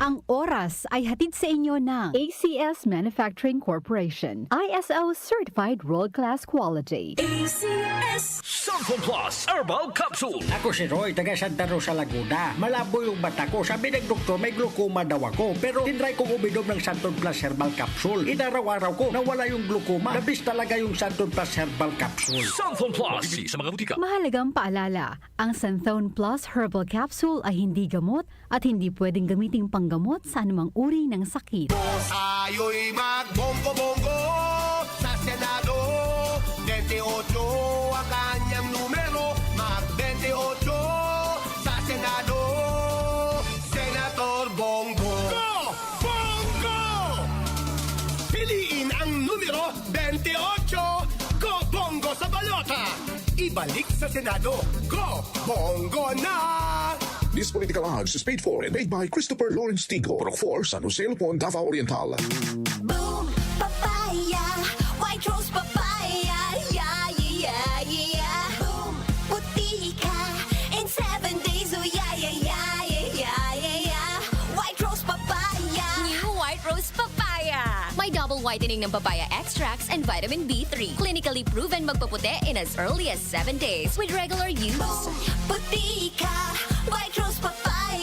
Ang oras ay hatid sa inyo ng ACS Manufacturing Corporation, ISO Certified World-Class Quality. ACS Santon Plus Herbal Capsule. Ako si Roy, taga Santa Rosa, Laguna. Malabo yung mata ko. Sabi ng doktor, may glaucoma daw ako. Pero tinry kong uminom ng Santon Plus Herbal Capsule. Inaraw-araw ko, nawala yung glaucoma. Nabis talaga yung Santon Plus Herbal Capsule. Santon Plus. Bibili sa mga butika. Mahalagang paalala, ang Santhone Plus Herbal Capsule ay hindi gamot at hindi pwedeng gamiting panggamot sa anumang uri ng sakit. Tayo'y magbonggo-bonggo sa Senado. 28 ang kanyang numero. Mag-28 sa Senado. Senator Bongo. Go! Bongo! Piliin ang numero 28. Go Bongo sa balota. Ibalik sa Senado. Go Bongo na! This political ads is paid for and made by Christopher Lawrence Tigo, Pro 4, San Jose, Lupon, Davao Oriental. Boom Papaya White Rose Papaya Yeah, yeah, yeah Boom Puti ka in 7 days Oh yeah, yeah, yeah, yeah, yeah, yeah White Rose Papaya New White Rose Papaya. May double whitening ng papaya extracts and vitamin B3. Clinically proven magpaputi in as early as 7 days with regular use. Boom Puti ka White Rose Papaya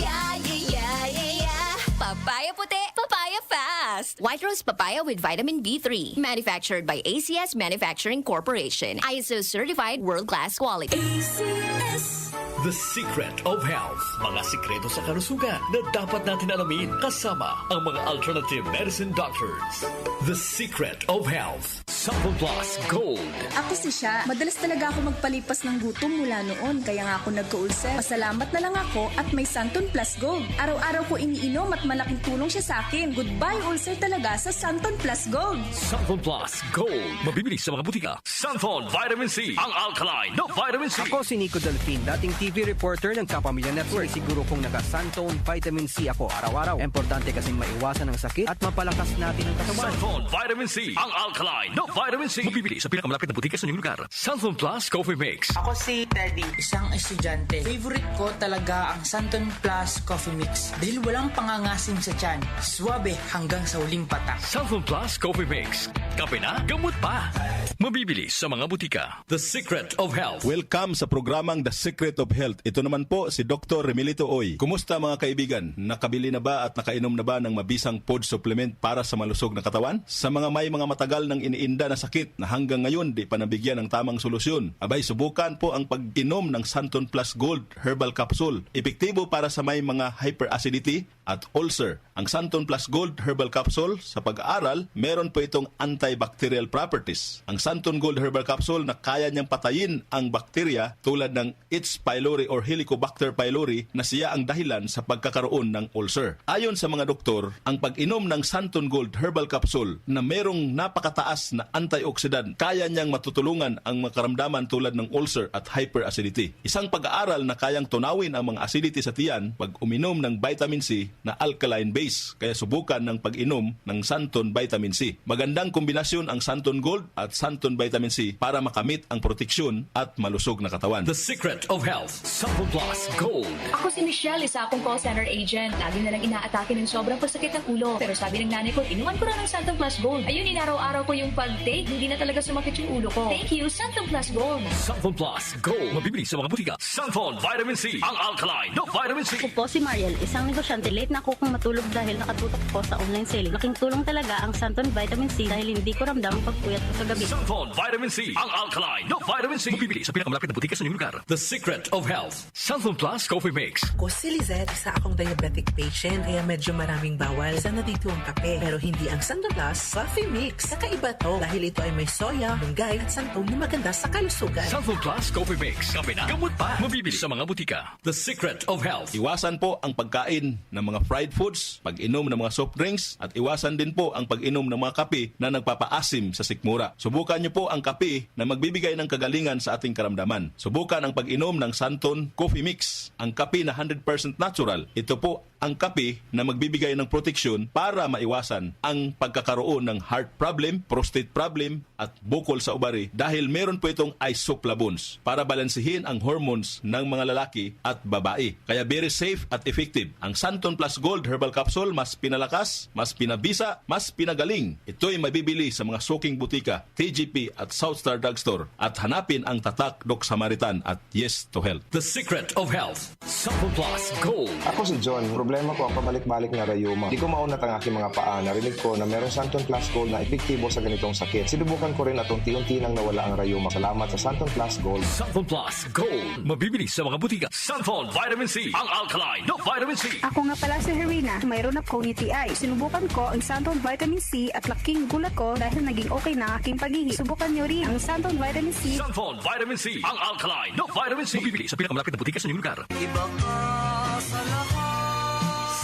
Yeah, yeah, yeah, yeah, yeah Papaya puti, papaya fast. White Rose Papaya with vitamin B3. Manufactured by ACS Manufacturing Corporation. ISO certified world-class quality. ACS The Secret of Health. Mga sikreto sa kalusugan na dapat natin alamin kasama ang mga alternative medicine doctors. The Secret of Health. Santon Plus Gold. Ako si Sha. Madalas talaga ako magpalipas ng gutom mula noon, kaya nga ako nagka-ulcer. Pasalamat na lang ako at may Santon Plus Gold. Araw-araw ko iniinom at malaking tulong siya sa akin. Goodbye ulcer talaga sa Santon Plus Gold. Santon Plus Gold. Mabibili sa mga butika. Santon Vitamin C. Ang alkaline na vitamin C. Ako si Nico Delfin, dating TV reporter ng Kapamilya Network. Siguro kong naka-Santon Vitamin C ako araw-araw. Importante kasing maiwasan ang sakit at mapalakas natin ang katawan. Santon Vitamin C. Ang alkaline na vitamin C. Mabibili sa pinakamalapit na butika sa inyong lugar. Santon Plus Coffee Mix. Ako si Teddy, isang estudyante. Favorite ko talaga ang Santon Plus Coffee Mix dahil walang pangangasim sa tiyan. Suwabe hanggang sa huling patak. Santon Plus Coffee Mix. Kape na, gamot pa. Mabibili sa mga butika. The Secret of Health. Welcome sa programang The Secret of Health. Ito naman po si Dr. Remilito Oy. Kumusta mga kaibigan? Nakabili na ba at nakainom na ba ng mabisang food supplement para sa malusog na katawan? Sa mga may mga matagal ng iniinda na sakit na hanggang ngayon di pa nabigyan ng tamang solusyon, abay subukan po ang pag-inom ng Santon Plus Gold Herbal Capsule. Epektibo para sa may mga hyperacidity at ulcer. Ang Santon Plus Gold Herbal Capsule, sa pag-aaral, meron po itong antibacterial properties. Ang Santon Gold Herbal Capsule na kaya niyang patayin ang bakterya tulad ng H. pylori or Helicobacter pylori na siya ang dahilan sa pagkakaroon ng ulcer. Ayon sa mga doktor, ang pag-inom ng Santon Gold Herbal Capsule na merong napakataas na antioxidant, kaya niyang matutulungan ang mga karamdaman tulad ng ulcer at hyperacidity. Isang pag-aaral na kayang tunawin ang mga acidity sa tiyan pag uminom ng vitamin C na alkaline base. Kaya subukan ng pag-inom ng Santon Vitamin C. Magandang kombinasyon ang Santon Gold at Santon Vitamin C para makamit ang proteksyon at malusog na katawan. The Secret of Health. Santon Plus Gold. Ako si Michelle, isa akong call center agent. Lagi na lang inaatake ng sobrang pasakit ng ulo. Pero sabi ng nanay ko, inuman ko na ng Santon Plus Gold. Ayun, inaraw-araw ko yung pag-take. Hindi na talaga sumakit yung ulo ko. Thank you, Santon Plus Gold. Santon Plus Gold. Mabibili sa mga butika. Santon Vitamin C. Ang alkaline na vitamin C. Ako po si Mariel, isang negosyante. Late na ako kung matulog dahil nakatutok ko sa online selling. Laking tulong talaga ang Santon Vitamin C dahil hindi ko ramdam ang pagpuyat ko sa gabi. Santon Vitamin C. Ang alkaline na vitamin C. Mabibili sa pinakamalapit na butika sa inyong lugar. The Secret of Health. Santon Plus Coffee Mix. Ako si Lizette, isa akong diabetic patient kaya medyo maraming bawal. Sana dito ang kape pero hindi ang Santon Plus Coffee Mix. Kakaiba to dahil ito ay may soya, malunggay at santol na maganda sa kalusugan. Santon Plus Coffee Mix. Kape na, gamot pa. Mabibili sa mga butika. The Secret of Health. Iwasan po ang pagkain ng mga fried foods, pag-inom ng mga soft drinks, at iwasan din po ang pag-inom ng mga kape na nagpapaasim sa sikmura. Subukan niyo po ang kape na magbibigay ng kagalingan sa ating karamdaman. Subukan ang pag-inom ng Santon Coffee Mix, ang kape na 100% natural. Ito po ang kape na magbibigay ng proteksyon para maiwasan ang pagkakaroon ng heart problem, prostate problem at bukol sa ubari dahil meron po itong isoflavones para balansehin ang hormones ng mga lalaki at babae. Kaya very safe at effective. Ang Santon Plus Gold Herbal Capsule mas pinalakas, mas pinabisa, mas pinagaling. Ito'y mabibili sa mga suking butika, TGP at Southstar Drugstore at hanapin ang tatak Doc Samaritan at Yes to Health. The Secret of Health. Santon Plus Gold. Ako si John. Problema ko ang pabalik-balik na rayuma. Di ko maunat ang aking mga paa. Narinig ko na meron Santon Plus Gold na epektibo sa ganitong sakit. Sinubukan ko rin at unti-unti nang nawala ang rayuma. Salamat sa Santon Plus Gold. Santon Plus Gold. Mabibili sa mga butika. Santon Vitamin C. Ang alkaline na Vitamin C. Ako nga pala si Herina. Mayroon akong UTI. Sinubukan ko ang Santon Vitamin C at laking gulat ko dahil naging okay na aking paghihi. Subukan niyo rin ang Santon Vitamin C. Santon Vitamin C. Ang alkaline na Vitamin C. Mabibili sa pinakamalapit na butika sa inyong lugar. Iba ka sa lahat.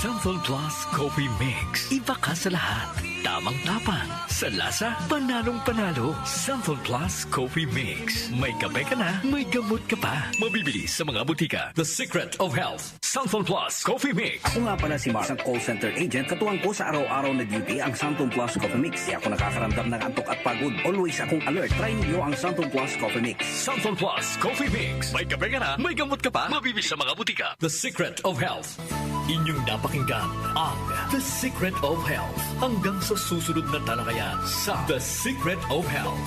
Santon Plus Coffee Mix. Iba ka sa lahat. Tamang tapang. Sa lasa, panalong-panalo. Santon Plus Coffee Mix. May kape ka na, may gamot ka pa. Mabibili sa mga butika. The Secret of Health. Santon Plus Coffee Mix. Ako nga pala si Mark, isang call center agent. Katuwang ko sa araw-araw na duty ang Santon Plus Coffee Mix. Di ako nakakaramdam ng antok at pagod. Always akong alert. Try niyo ang Santon Plus Coffee Mix. Santon Plus Coffee Mix. May kape ka na, may gamot ka pa. Mabibili sa mga butika. The Secret of Health. Inyong napakinggan ang The Secret of Health. Hanggang sa susunod na talakayan sa The Secret of Health.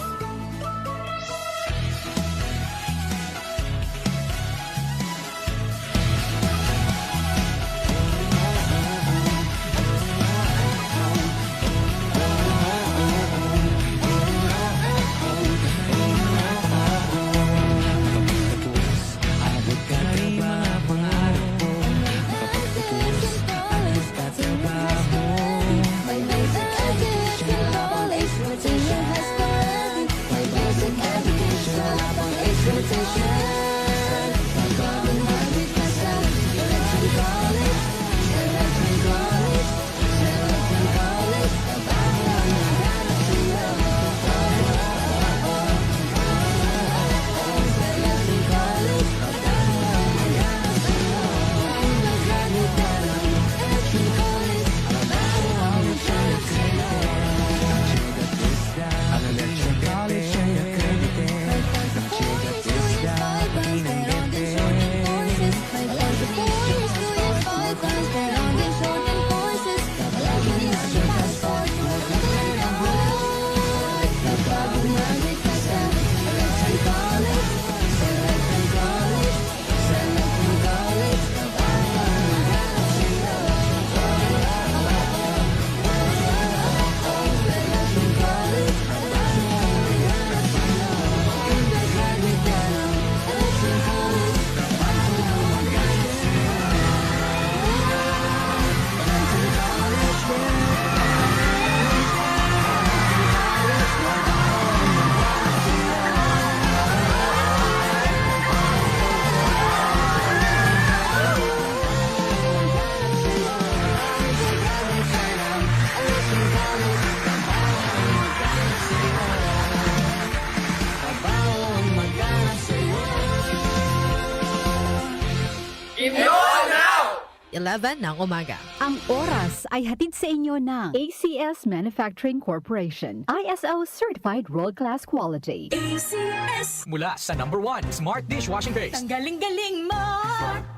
ng umaga. Ang oras ay hatid sa inyo ng ACS Manufacturing Corporation. ISO Certified World-Class Quality. ACS. Mula sa #1 Smart Dishwashing Paste. Ang galing-galing mo.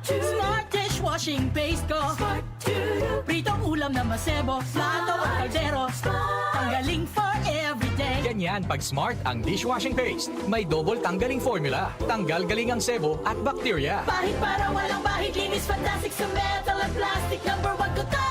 Smart Dishwashing Paste ko. Pritong ulam na masebo. Plato at kaldero. Tanggaling for everyday. Ganyan pag Smart ang dishwashing paste. May double tanggaling formula. Tanggal galing ang sebo at bakterya. Bahid para walang bahid. Linis fantastic sa metal at plastic. #1 ko to.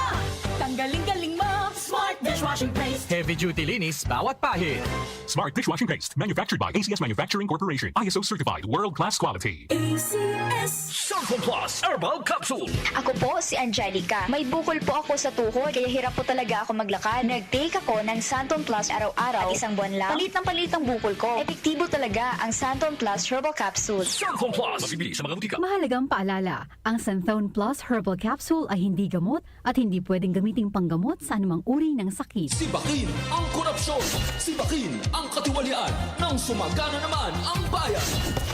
Tanggaling-galing mo. Smart Dishwashing Paste. Heavy duty linis bawat pahid. Smart Dishwashing Paste. Manufactured by ACS Manufacturing Corporation. ISO certified world-class quality. ACS. Santon Plus Herbal Capsule. Ako po si Angelica. May bukol po ako sa tuhod kaya hirap po talaga ako maglakad. Nag-take ako ng Santon Plus araw-araw at isang buwan lang. Palit ang bukol ko. Epektibo talaga ang Santon Plus Herbal Capsule. Santon Plus. Mabibili sa mga butika. Mahalagang paalala, ang Santon Plus Herbal Capsule ay hindi gamot at hindi pwedeng gamiting panggamot sa anumang uri ng sakit. Sibakin ang korupsyon. Sibakin ang katiwalian. Nang sumagana naman ang bayan.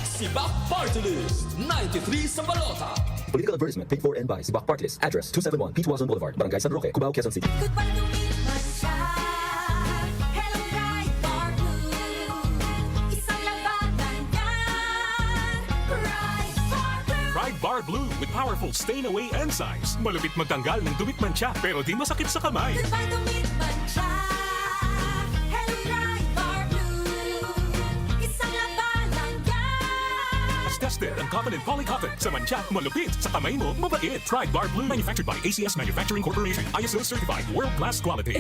Sibak Party List. 93 sa balota. Political advertisement paid for and by Sibak Party List. Address 271 P. Tuazon Boulevard, Barangay San Roque, Cubao, Quezon City. Pride Bar Blue with powerful stain-away enzymes. Malupit magtanggal ng dumit mancha pero di masakit sa kamay. As tested ang cotton and polycotton. Sa mancha, malupit. Sa kamay mo, mabait. Pride Bar Blue. Manufactured by ACS Manufacturing Corporation. ISO certified. World-class quality.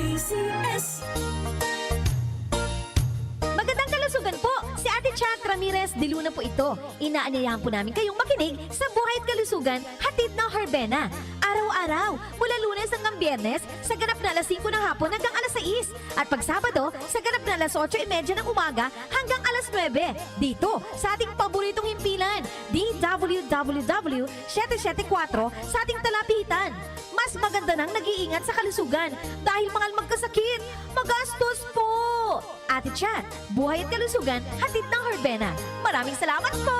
Magandang kalusugan po! Si Ate Chat Ramirez de Luna po ito. Inaanyayahan po namin kayong makinig sa Buhay at Kalusugan, hatid ng Herbena. Araw-araw, mula Lunes hanggang Biyernes, sa ganap na alas 5 ng hapon hanggang alas 6. At pag Sabado, sa ganap na alas 8:30 ng umaga hanggang alas 9. Dito, sa ating paboritong himpilan, DWWW 774 sa ating talapitan. Mas maganda nang nag-iingat sa kalusugan dahil mahal magkasakit. Magastos po! Ate Chat, Buhay at Kalusugan, hatid ng Herbena. Maraming salamat po!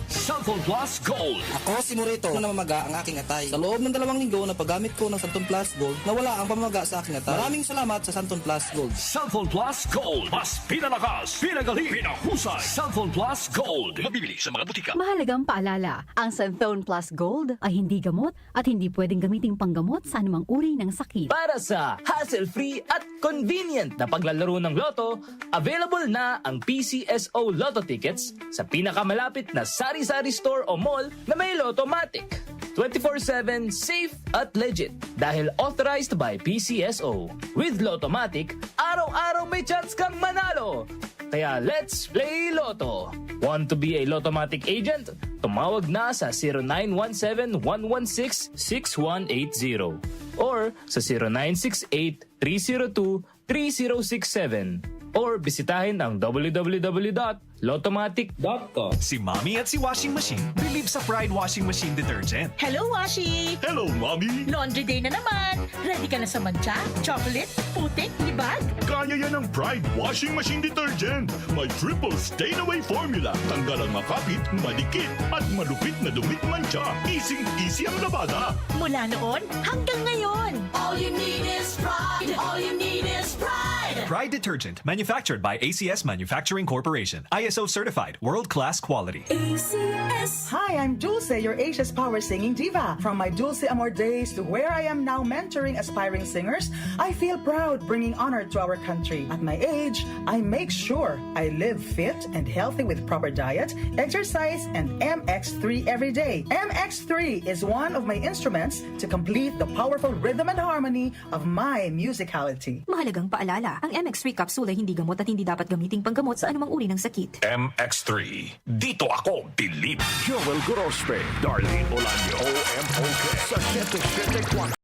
Santon Plus Gold. Ako si Morito na namamaga ang aking atay. Sa loob ng 2 linggo na paggamit ko ng Santon Plus Gold, nawala ang pamamaga sa aking atay. Maraming salamat sa Santon Plus Gold. Santon Plus Gold. Mas pinalakas, pinagaling, pinahusay. Santon Plus Gold. Mabibili sa mga butika. Mahalagang paalala, ang Santhone Plus Gold ay hindi gamot at hindi pwedeng gamiting panggamot sa anumang uri ng sakit. Para sa hassle-free at convenient na paglalaro ng loto, available na ang PCSO Lotto Tickets sa pinakamalapit na sari-sari store o mall na may Lottomatic. 24/7 safe at legit dahil authorized by PCSO. With Lottomatic, araw-araw may chance kang manalo. Kaya let's play Lotto. Want to be a Lottomatic agent? Tumawag na sa 0917-116-6180 or sa 0968-302-3067 or bisitahin ang www.lottomatic.com. Si Mommy at si Washing Machine believe sa Pride Washing Machine Detergent. Hello, Washi! Hello, Mommy! Laundry day na naman! Ready ka na sa mancha, chocolate, putik, libag? Kaya yan ang Pride Washing Machine Detergent. May triple stain-away formula. Tanggal ang makapit, malikit, at malupit na dumit mancha. Easy ang labada. Mula noon hanggang ngayon. All you need is pride. All you need is pride. Pride Detergent, manufactured by ACS Manufacturing Corporation. ISO certified, world-class quality. ACS. Hi, I'm Dulce, your Asia's power singing diva. From my Dulce Amor days to where I am now mentoring aspiring singers, I feel proud bringing honor to our country. At my age, I make sure I live fit and healthy with proper diet, exercise, and MX3 every day. MX3 is one of my instruments to complete the powerful rhythm and harmony of my musicality. Mahalagang paalala, ang MX3 capsule ay hindi gamot at hindi dapat gamiting panggamot sa anumang uri ng sakit. MX3. Dito ako, believe. Joel Gorospe, Darlene Olanyo, OMOK, sa 774.